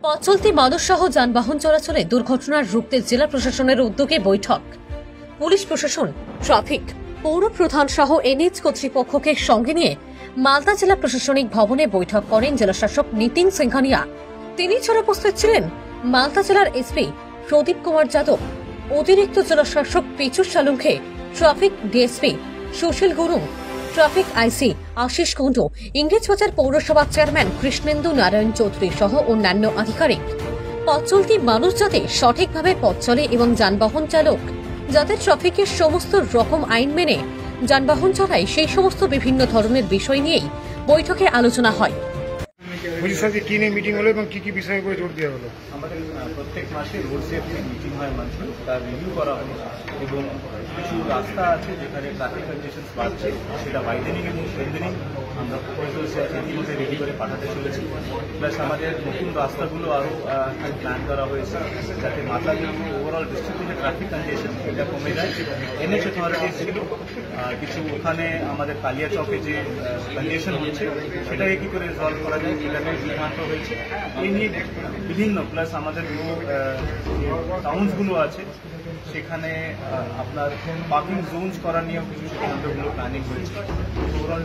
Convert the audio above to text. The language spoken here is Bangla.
পথ চলতি মানুষসহ যানবাহন চলাচলে দুর্ঘটনার রুখতে জেলা প্রশাসনের উদ্যোগে বৈঠক। পুলিশ প্রশাসন, ট্রাফিক, পৌর প্রধান সহ এনএইচ কর্তৃপক্ষকে সঙ্গে নিয়ে মালদা জেলা প্রশাসনিক ভবনে বৈঠক করেন জেলাশাসক নিতিন সিংহানিয়া। তিনি ছাড়া উপস্থিত ছিলেন মালদা জেলার এসপি প্রদীপ কুমার যাদব, অতিরিক্ত জেলাশাসক পিচু সালুঙ্খে, ট্রাফিক ডিএসপি সুশীল গুরুং, ট্রাফিক আইসি আশিস কুণ্ডু, ইংরেজবাজার পৌরসভা চেয়ারম্যান কৃষ্ণেন্দু নারায়ণ চৌধুরী সহ অন্যান্য আধিকারিক। পথ চলতি মানুষ যাতে সঠিকভাবে পথ চলে এবং যানবাহন চালক যাতে ট্রাফিকের সমস্ত রকম আইন মেনে যানবাহন চালায়, সেই সমস্ত বিভিন্ন ধরনের বিষয় নিয়েই বৈঠকে আলোচনা হয়। কি নিয়ে মিটিং হলো এবং কি কি বিষয়ের উপরে জোর দেওয়া হলো? আমাদের প্রত্যেক মাসে রোড সেফটি মিটিং হয় মান্থলি, তার রিভিউ করা হলো এবং কিছু রাস্তা আছে যেখানে ট্রাফিক কন্ডিশন বাড়ছে, সেটা ওয়াইডেনিং এবং স্ট্রেংথেনিং আমরা প্রপোজালস ইতিমধ্যে রেডি করে পাঠাতে চলেছি। প্লাস আমাদের নতুন রাস্তাগুলো আরও প্ল্যান করা হয়েছে যাতে মালদার ওভারঅল ডিস্ট্রিক্টের ট্রাফিক কন্ডিশন এটা কমে যায়। এনএইচ অথরিটিস ছিল কিছু ওখানে আমাদের কালিয়া চকে যে কন্ডিশন হচ্ছে সেটাকে কী করে রিজলভ করা যায় সেটা নিয়ে সিদ্ধান্ত হয়েছে। এই নিয়ে বিভিন্ন প্লাস আমাদের টাউন্সগুলো আছে সেখানে আপনার পার্কিং জোনস করা নিয়েও কিছু সিদ্ধান্তগুলো প্ল্যানিং হয়েছে। ওভারঅল